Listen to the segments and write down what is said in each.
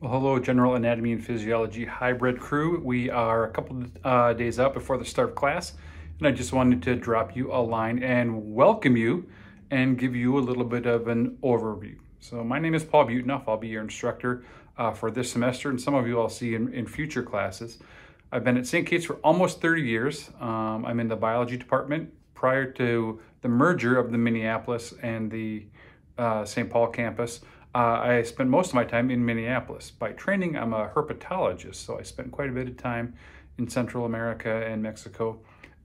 Well, hello, General Anatomy and Physiology hybrid crew. We are a couple days out before the start of class, and I just wanted to drop you a line and welcome you and give you a little bit of an overview. So my name is Paul Butenoff. I'll be your instructor for this semester, and some of you I'll see in future classes. I've been at St. Kate's for almost 30 years. I'm in the biology department. Prior to the merger of the Minneapolis and the St. Paul campus, I spent most of my time in Minneapolis. By training, I'm a herpetologist, so I spent quite a bit of time in Central America and Mexico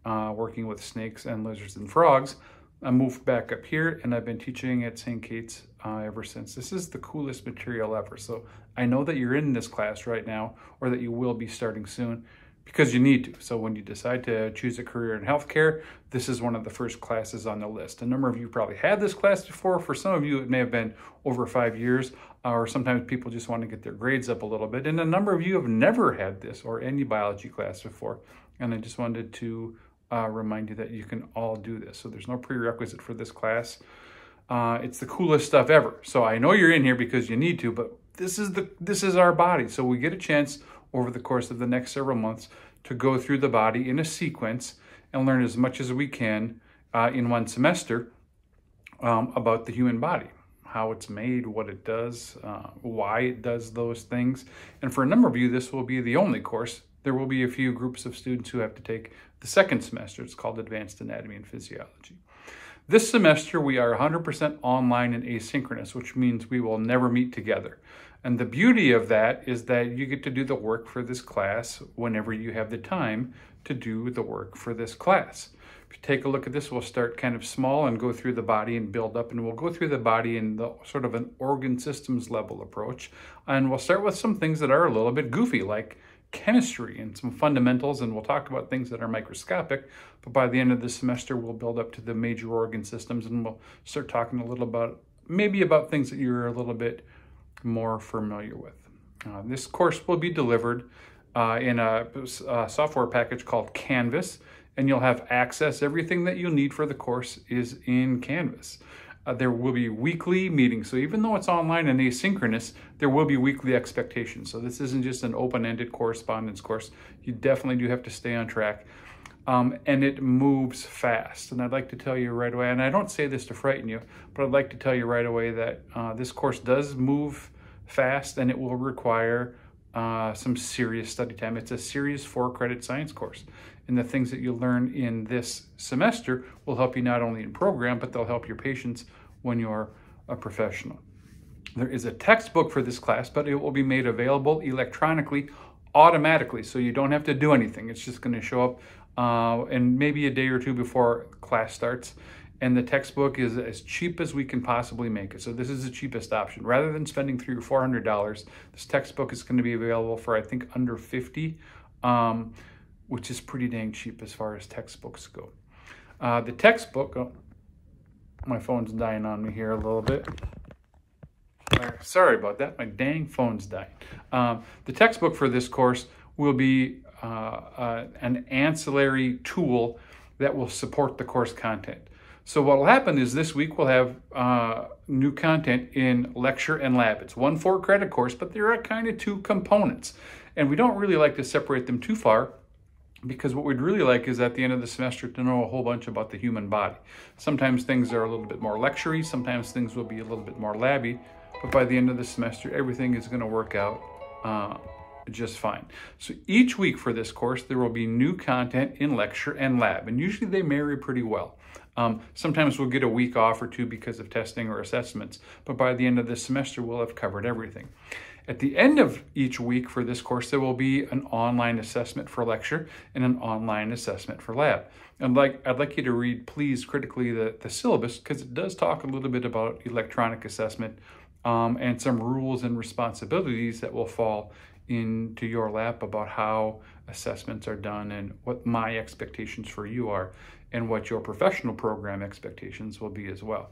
working with snakes and lizards and frogs. I moved back up here, and I've been teaching at St. Kate's ever since. This is the coolest material ever, so I know that you're in this class right now, or that you will be starting soon, because you need to. So when you decide to choose a career in healthcare, this is one of the first classes on the list. A number of you probably had this class before. For some of you, it may have been over 5 years, or sometimes people just want to get their grades up a little bit. And a number of you have never had this or any biology class before. And I just wanted to remind you that you can all do this. So there's no prerequisite for this class. It's the coolest stuff ever. So I know you're in here because you need to, but this is our body. So we get a chance over the course of the next several months to go through the body in a sequence and learn as much as we can in one semester about the human body, how it's made, what it does, why it does those things. And for a number of you, this will be the only course. There will be a few groups of students who have to take the second semester. It's called Advanced Anatomy and Physiology. This semester, we are 100% online and asynchronous, which means we will never meet together. And the beauty of that is that you get to do the work for this class whenever you have the time to do the work for this class. If you take a look at this, we'll start kind of small and go through the body and build up, and we'll go through the body in the sort of an organ systems level approach. And we'll start with some things that are a little bit goofy, like chemistry and some fundamentals, and we'll talk about things that are microscopic. But by the end of the semester, we'll build up to the major organ systems, and we'll start talking a little about things that you're a little bit more familiar with. This course will be delivered in a software package called Canvas, and you'll have access. Everything that you'll need for the course is in Canvas. There will be weekly meetings. So even though it's online and asynchronous, there will be weekly expectations. So this isn't just an open-ended correspondence course. You definitely do have to stay on track. And it moves fast. And I'd like to tell you right away, and I don't say this to frighten you, but I'd like to tell you right away that this course does move fast, and it will require some serious study time. It's a serious 4-credit science course. And the things that you learn in this semester will help you not only in program, but they'll help your patients when you're a professional. There is a textbook for this class, but it will be made available electronically automatically, so you don't have to do anything. It's just going to show up and maybe a day or two before class starts. And the textbook is as cheap as we can possibly make it. So this is the cheapest option. Rather than spending $300 or $400, this textbook is going to be available for, I think, under $50, which is pretty dang cheap as far as textbooks go. The textbook, oh, my phone's dying on me here a little bit. Sorry about that, my dang phone's dying. The textbook for this course will be an ancillary tool that will support the course content. So what will happen is this week we'll have new content in lecture and lab. It's one 4-credit course, but there are kind of 2 components. And we don't really like to separate them too far, because what we'd really like is at the end of the semester to know a whole bunch about the human body. Sometimes things are a little bit more lecture-y, sometimes things will be a little bit more labby, but by the end of the semester, everything is going to work out just fine. So each week for this course, there will be new content in lecture and lab, and usually they marry pretty well. Sometimes we'll get a week off or 2 because of testing or assessments, but by the end of the semester, we'll have covered everything. At the end of each week for this course, there will be an online assessment for lecture and an online assessment for lab. And I'd like you to read, please, critically the syllabus, because it does talk a little bit about electronic assessment and some rules and responsibilities that will fall into your lap about how assessments are done and what my expectations for you are and what your professional program expectations will be as well.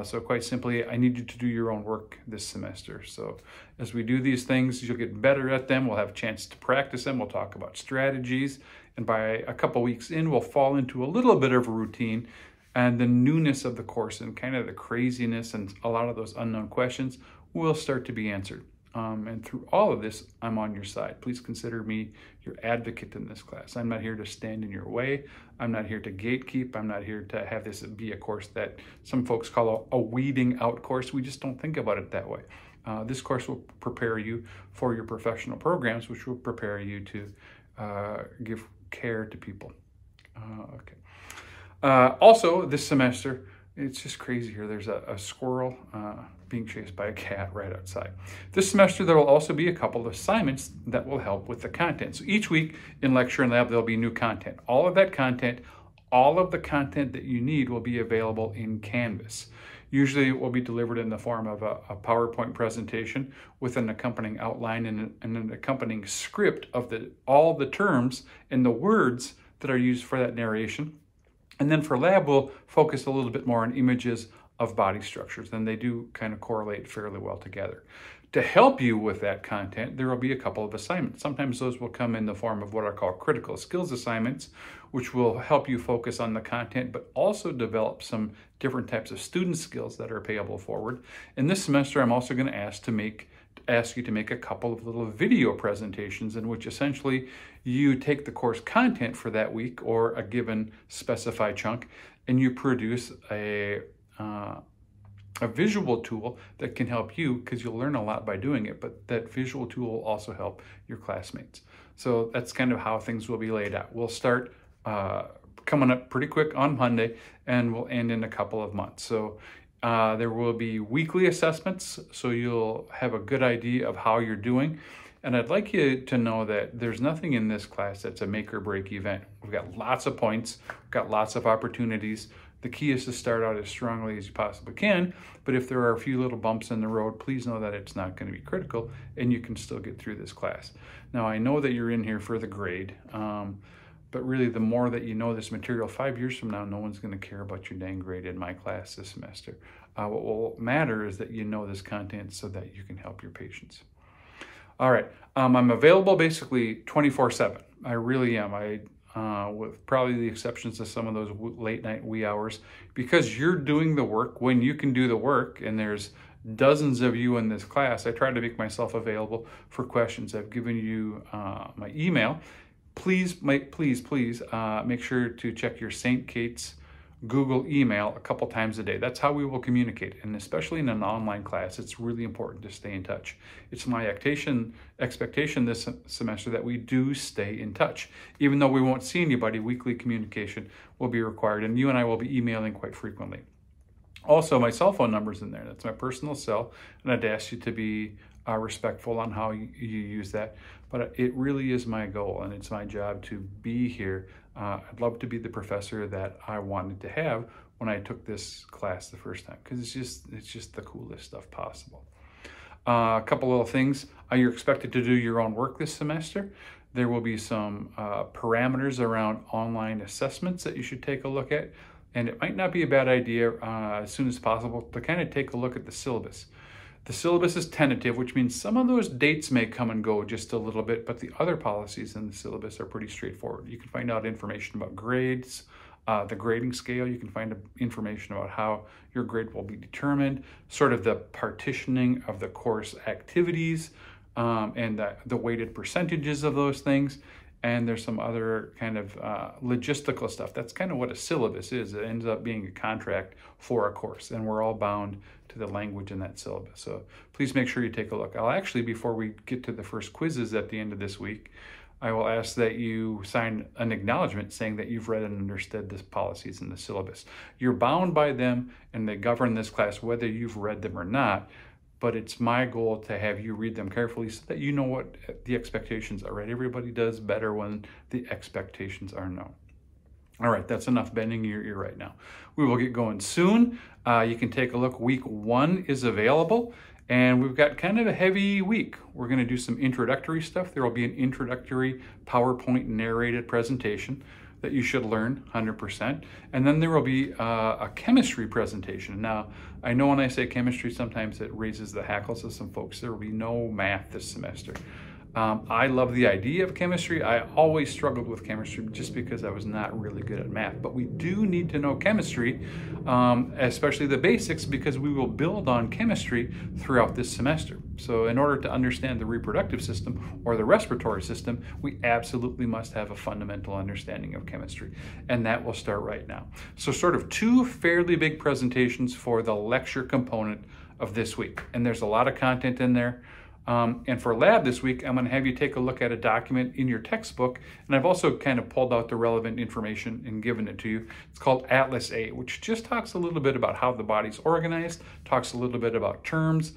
So quite simply, I need you to do your own work this semester. So as we do these things, you'll get better at them. We'll have a chance to practice them. We'll talk about strategies. And by a couple weeks in, we'll fall into a little bit of a routine, and the newness of the course and kind of the craziness and a lot of those unknown questions will start to be answered. And through all of this, I'm on your side. Please consider me your advocate in this class. I'm not here to stand in your way. I'm not here to gatekeep. I'm not here to have this be a course that some folks call a weeding out course. We just don't think about it that way. This course will prepare you for your professional programs, which will prepare you to give care to people. Also, this semester, it's just crazy here. There's a squirrel being chased by a cat right outside. This semester, there will also be a couple of assignments that will help with the content. So each week in lecture and lab, there'll be new content. All of that content, all of the content that you need will be available in Canvas. Usually it will be delivered in the form of a PowerPoint presentation with an accompanying outline and an accompanying script of all the terms and the words that are used for that narration. And then for lab, we'll focus a little bit more on images of body structures, and they do kind of correlate fairly well together. To help you with that content, there will be a couple of assignments. Sometimes those will come in the form of what I call critical skills assignments, which will help you focus on the content, but also develop some different types of student skills that are payable forward. In this semester, I'm also going to ask you to make a couple of little video presentations in which essentially you take the course content for that week or a given specified chunk, and you produce a visual tool that can help you, because you'll learn a lot by doing it, but that visual tool will also help your classmates. So that's kind of how things will be laid out. We'll start coming up pretty quick on Monday, and we'll end in a couple of months. So there will be weekly assessments, so you'll have a good idea of how you're doing. And I'd like you to know that there's nothing in this class that's a make or break event. We've got lots of points, we've got lots of opportunities. The key is to start out as strongly as you possibly can, but if there are a few little bumps in the road, please know that it's not going to be critical and you can still get through this class. Now, I know that you're in here for the grade, but really the more that you know this material, 5 years from now, no one's going to care about your dang grade in my class this semester. What will matter is that you know this content so that you can help your patients. All right, I'm available basically 24/7. I really am. With probably the exceptions of some of those late night wee hours, because you're doing the work when you can do the work, and there's dozens of you in this class. I try to make myself available for questions. I've given you my email. Please make sure to check your St. Kate's Google email a couple times a day. That's how we will communicate, and especially in an online class, it's really important to stay in touch. It's my expectation this semester that we do stay in touch. Even though we won't see anybody, weekly communication will be required, and you and I will be emailing quite frequently. Also, my cell phone number's in there. That's my personal cell, and I'd ask you to be respectful on how you use that. But it really is my goal, and it's my job to be here. I'd love to be the professor that I wanted to have when I took this class the first time, because it's just the coolest stuff possible. A couple little things. You're expected to do your own work this semester. There will be some parameters around online assessments that you should take a look at, and it might not be a bad idea as soon as possible to kind of take a look at the syllabus. The syllabus is tentative, which means some of those dates may come and go just a little bit, but the other policies in the syllabus are pretty straightforward. You can find out information about grades, the grading scale. You can find information about how your grade will be determined, sort of the partitioning of the course activities, and the weighted percentages of those things. And there's some other kind of logistical stuff. That's kind of what a syllabus is. It ends up being a contract for a course, and we're all bound to the language in that syllabus. So please make sure you take a look. I'll actually, before we get to the first quizzes at the end of this week, I will ask that you sign an acknowledgement saying that you've read and understood the policies in the syllabus. You're bound by them, and they govern this class whether you've read them or not. But it's my goal to have you read them carefully so that you know what the expectations are, right? Everybody does better when the expectations are known. All right, that's enough bending your ear right now. We will get going soon. You can take a look. Week 1 is available, and we've got kind of a heavy week. We're going to do some introductory stuff. There will be an introductory PowerPoint narrated presentation that you should learn 100%. And then there will be a chemistry presentation. Now, I know when I say chemistry, sometimes it raises the hackles of some folks. There will be no math this semester. I love the idea of chemistry. I always struggled with chemistry just because I was not really good at math. But we do need to know chemistry, especially the basics, because we will build on chemistry throughout this semester. So in order to understand the reproductive system or the respiratory system, we absolutely must have a fundamental understanding of chemistry. And that will start right now. So sort of two fairly big presentations for the lecture component of this week. And there's a lot of content in there. And for lab this week, I'm going to have you take a look at a document in your textbook. And I've also kind of pulled out the relevant information and given it to you. It's called Atlas A, which just talks a little bit about how the body's organized, talks a little bit about terms.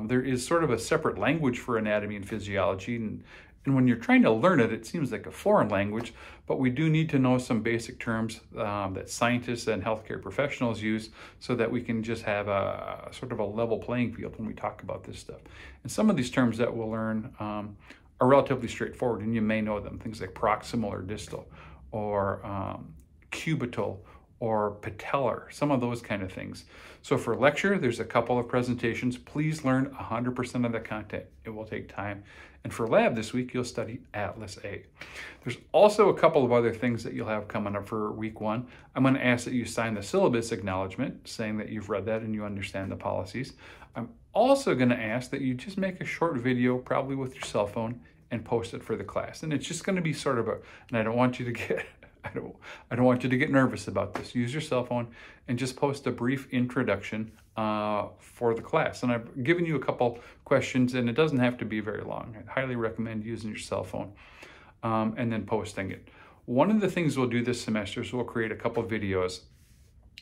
There is sort of a separate language for anatomy and physiology. And when you're trying to learn it, it seems like a foreign language, but we do need to know some basic terms that scientists and healthcare professionals use so that we can just have a sort of a level playing field when we talk about this stuff. And some of these terms that we'll learn are relatively straightforward, and you may know them, things like proximal or distal, or cubital, or patellar, some of those kind of things. So for lecture, there's a couple of presentations. Please learn 100% of the content. It will take time. And for lab this week, you'll study Atlas A. There's also a couple of other things that you'll have coming up for week one. I'm going to ask that you sign the syllabus acknowledgement, saying that you've read that and you understand the policies. I'm also going to ask that you just make a short video, probably with your cell phone, and post it for the class. And it's just going to be sort of and I don't want you to get... I don't want you to get nervous about this. Use your cell phone and just post a brief introduction for the class. And I've given you a couple questions, and it doesn't have to be very long. I highly recommend using your cell phone and then posting it. One of the things we'll do this semester is we'll create a couple videos.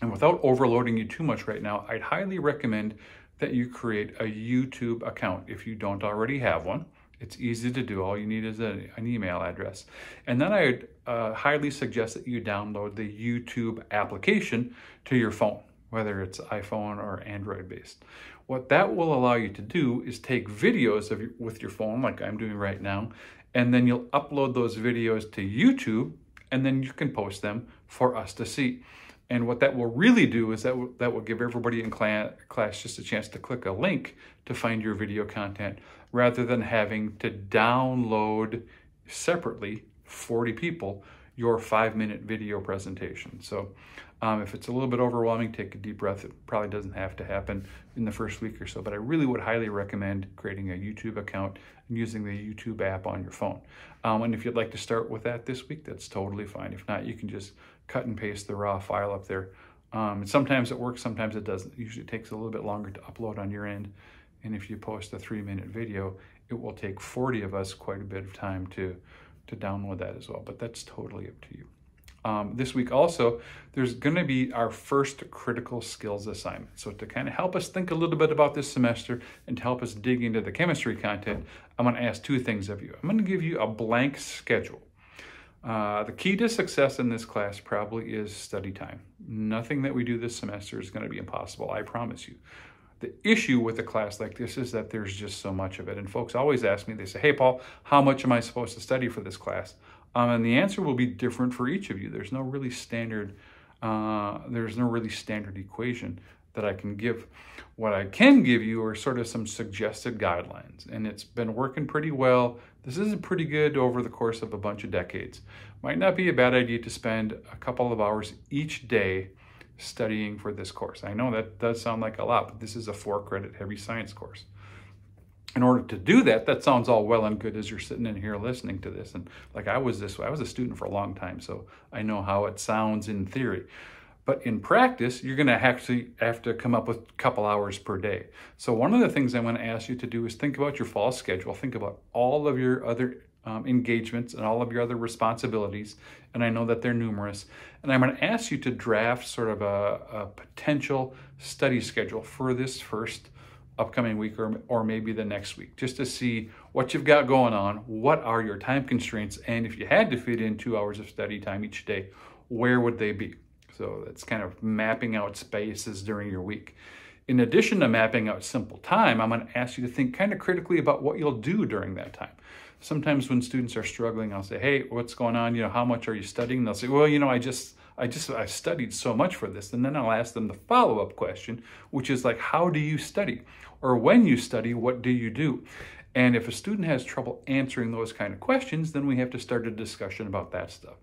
And without overloading you too much right now, I'd highly recommend that you create a YouTube account if you don't already have one. It's easy to do. All you need is an email address. And then I would highly suggest that you download the YouTube application to your phone, whether it's iPhone or Android based. What that will allow you to do is take videos with your phone, like I'm doing right now, and then you'll upload those videos to YouTube, and then you can post them for us to see. And what that will really do is that will give everybody in class just a chance to click a link to find your video content, rather than having to download separately, 40 people, your 5-minute video presentation. So if it's a little bit overwhelming, take a deep breath. It probably doesn't have to happen in the first week or so, but I really would highly recommend creating a YouTube account and using the YouTube app on your phone. And if you'd like to start with that this week, that's totally fine. If not, you can just cut and paste the raw file up there. And sometimes it works, sometimes it doesn't. Usually it takes a little bit longer to upload on your end. And if you post a 3-minute video, it will take 40 of us quite a bit of time to download that as well, but that's totally up to you. This week also, there's going to be our first critical skills assignment. So to kind of help us think a little bit about this semester and to help us dig into the chemistry content, I'm going to ask two things of you. I'm going to give you a blank schedule. The key to success in this class probably is study time. Nothing that we do this semester is going to be impossible, I promise you. The issue with a class like this is that there's just so much of it. And folks always ask me, they say, hey, Paul, how much am I supposed to study for this class? And the answer will be different for each of you. There's no really standard equation that I can give. What I can give you are sort of some suggested guidelines, and it's been working pretty well. This is pretty good over the course of a bunch of decades. Might not be a bad idea to spend a couple of hours each day studying for this course. I know that does sound like a lot, but this is a 4-credit heavy science course. In order to do that, that sounds all well and good as you're sitting in here listening to this. And like I was this way, I was a student for a long time, so I know how it sounds in theory. But in practice, you're going to actually have to come up with a couple hours per day. So one of the things I'm going to ask you to do is think about your fall schedule. Think about all of your other engagements and all of your other responsibilities. And I know that they're numerous. And I'm going to ask you to draft sort of a potential study schedule for this first upcoming week or maybe the next week, just to see what you've got going on, what are your time constraints, and if you had to fit in 2 hours of study time each day, where would they be? So that's kind of mapping out spaces during your week. In addition to mapping out simple time, I'm going to ask you to think kind of critically about what you'll do during that time. Sometimes when students are struggling, I'll say, hey, what's going on? How much are you studying? And they'll say, well, I studied so much for this. And then I'll ask them the follow-up question, which is like, how do you study? Or when you study, what do you do? And if a student has trouble answering those kind of questions, then we have to start a discussion about that stuff.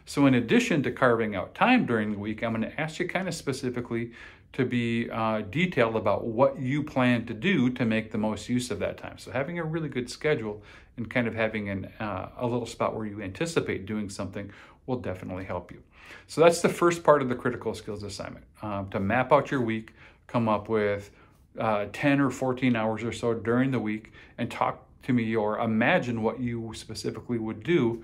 So in addition to carving out time during the week, I'm going to ask you kind of specifically to be detailed about what you plan to do to make the most use of that time. So having a really good schedule and kind of having a little spot where you anticipate doing something will definitely help you. So that's the first part of the critical skills assignment, to map out your week, come up with 10 or 14 hours or so during the week and talk to me or imagine what you specifically would do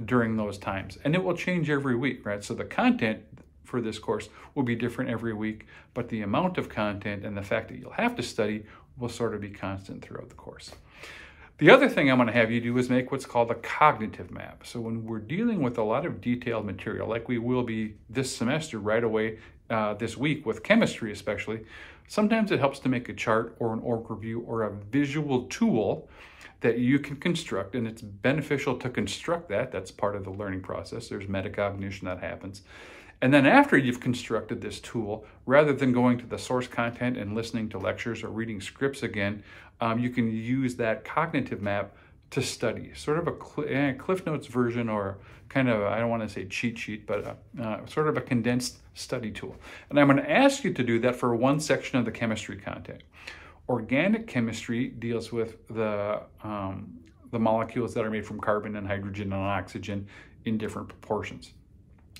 during those times. And it will change every week, right? So the content for this course will be different every week, but the amount of content and the fact that you'll have to study will sort of be constant throughout the course. The other thing I'm going to have you do is make what's called a cognitive map. So when we're dealing with a lot of detailed material, like we will be this semester right away, this week with chemistry especially, sometimes it helps to make a chart or an overview or a visual tool that you can construct, and it's beneficial to construct that. That's part of the learning process. There's metacognition that happens. And then after you've constructed this tool, rather than going to the source content and listening to lectures or reading scripts again, you can use that cognitive map to study, sort of a Cliff Notes version, or kind of, I don't want to say cheat sheet, but sort of a condensed study tool. And I'm going to ask you to do that for one section of the chemistry content. Organic chemistry deals with the molecules that are made from carbon and hydrogen and oxygen in different proportions.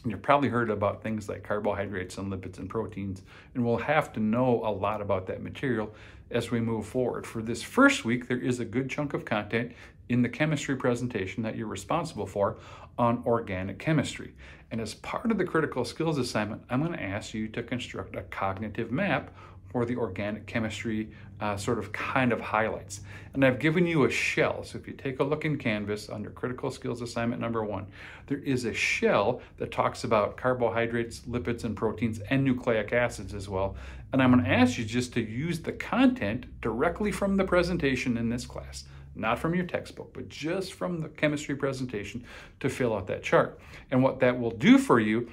And you've probably heard about things like carbohydrates and lipids and proteins, and we'll have to know a lot about that material as we move forward. For this first week, there is a good chunk of content in the chemistry presentation that you're responsible for on organic chemistry. And as part of the critical skills assignment, I'm going to ask you to construct a cognitive map for the organic chemistry sort of kind of highlights. And I've given you a shell. So if you take a look in Canvas under critical skills assignment number 1, there is a shell that talks about carbohydrates, lipids, and proteins, and nucleic acids as well. And I'm going to ask you just to use the content directly from the presentation in this class, not from your textbook, but just from the chemistry presentation to fill out that chart. And what that will do for you,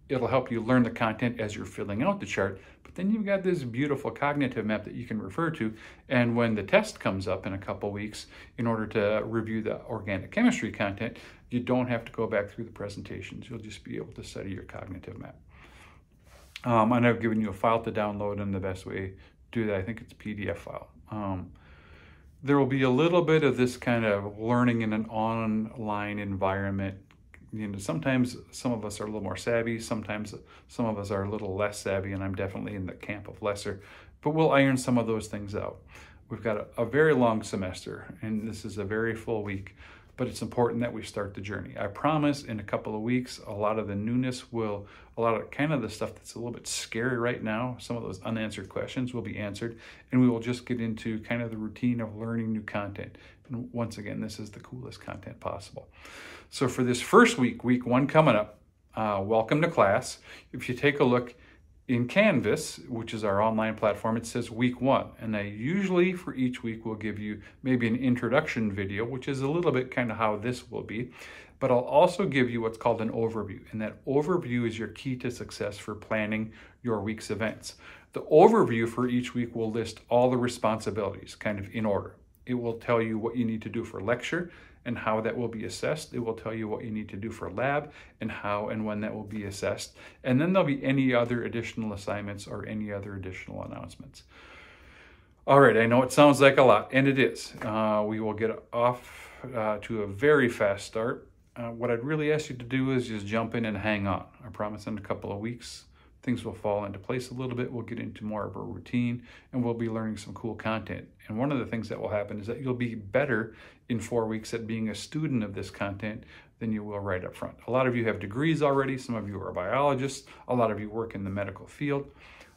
it'll help you learn the content as you're filling out the chart, but then you've got this beautiful cognitive map that you can refer to, and when the test comes up in a couple weeks, in order to review the organic chemistry content, you don't have to go back through the presentations. You'll just be able to study your cognitive map. And I've given you a file to download, and the best way to do that, I think it's a PDF file. There will be a little bit of this kind of learning in an online environment. You know, sometimes some of us are a little more savvy, sometimes some of us are a little less savvy, and I'm definitely in the camp of lesser, but we'll iron some of those things out. We've got a very long semester, and this is a very full week, but it's important that we start the journey. I promise in a couple of weeks, a lot of the newness will, a lot of kind of the stuff that's a little bit scary right now, some of those unanswered questions will be answered, and we will just get into kind of the routine of learning new content. And once again, this is the coolest content possible. So for this first week, week 1 coming up, welcome to class. If you take a look in Canvas, which is our online platform, it says week 1. And I usually for each week will give you maybe an introduction video, which is a little bit kind of how this will be. But I'll also give you what's called an overview. And that overview is your key to success for planning your week's events. The overview for each week will list all the responsibilities kind of in order. It will tell you what you need to do for lecture and how that will be assessed. It will tell you what you need to do for lab and how and when that will be assessed. And then there'll be any other additional assignments or any other additional announcements. All right, I know it sounds like a lot, and it is. We will get off to a very fast start. What I'd really ask you to do is just jump in and hang on. I promise in a couple of weeks, things will fall into place a little bit. We'll get into more of a routine, and we'll be learning some cool content. And one of the things that will happen is that you'll be better in 4 weeks at being a student of this content than you will right up front. A lot of you have degrees already. Some of you are biologists. A lot of you work in the medical field.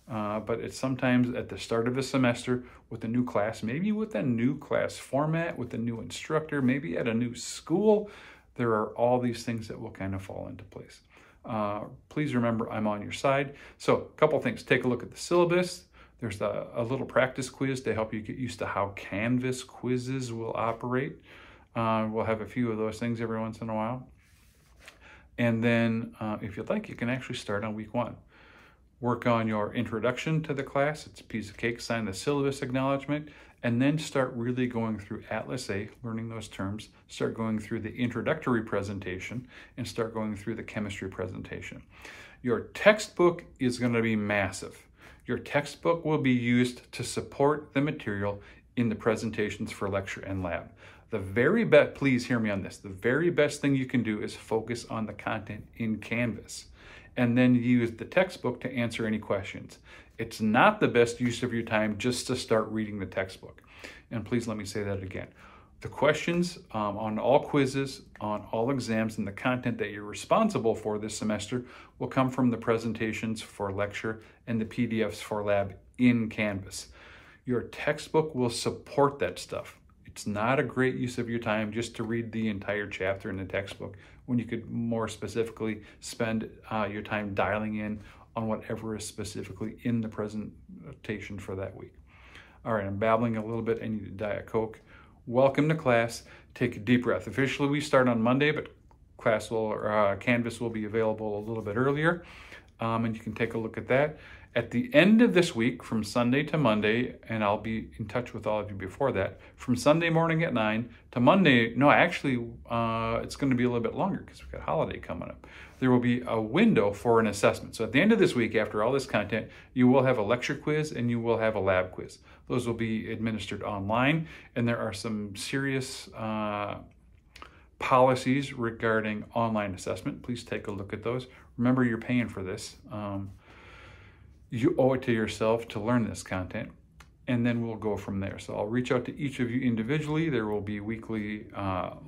But it's sometimes at the start of a semester with a new class, maybe with a new class format, with a new instructor, maybe at a new school, there are all these things that will kind of fall into place. Please remember, I'm on your side. So a couple things. Take a look at the syllabus. There's a little practice quiz to help you get used to how Canvas quizzes will operate. We'll have a few of those things every once in a while. And then if you'd like, you can actually start on week 1. Work on your introduction to the class. It's a piece of cake. Sign the syllabus acknowledgement. and then start really going through Atlas A, learning those terms, start going through the introductory presentation, and start going through the chemistry presentation. Your textbook is going to be massive. Your textbook will be used to support the material in the presentations for lecture and lab. The very best, please hear me on this, the very best thing you can do is focus on the content in Canvas and then use the textbook to answer any questions. It's not the best use of your time just to start reading the textbook. And please let me say that again. The questions on all quizzes, on all exams, and the content that you're responsible for this semester will come from the presentations for lecture and the PDFs for lab in Canvas. Your textbook will support that stuff. It's not a great use of your time just to read the entire chapter in the textbook when you could more specifically spend your time dialing in on whatever is specifically in the presentation for that week. All right, I'm babbling a little bit. I need a Diet Coke. Welcome to class. Take a deep breath. Officially, we start on Monday, but Canvas will be available a little bit earlier, and you can take a look at that. At the end of this week, from Sunday to Monday, and I'll be in touch with all of you before that, from Sunday morning at 9 to Monday, no, actually, it's going to be a little bit longer because we've got holiday coming up. There will be a window for an assessment. So at the end of this week, after all this content, you will have a lecture quiz and you will have a lab quiz. Those will be administered online, and there are some serious policies regarding online assessment. Please take a look at those. Remember, you're paying for this. You owe it to yourself to learn this content, and then we'll go from there. So I'll reach out to each of you individually. There will be weekly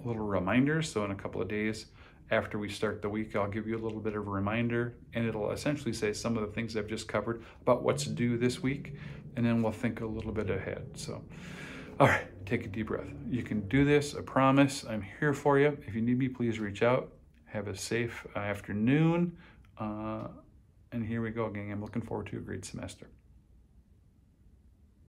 little reminders. So in a couple of days after we start the week, I'll give you a little bit of a reminder, and it'll essentially say some of the things I've just covered about what's due this week, and then we'll think a little bit ahead. So, all right, take a deep breath. You can do this, I promise. I'm here for you. If you need me, please reach out. Have a safe afternoon. And here we go, gang. I'm looking forward to a great semester.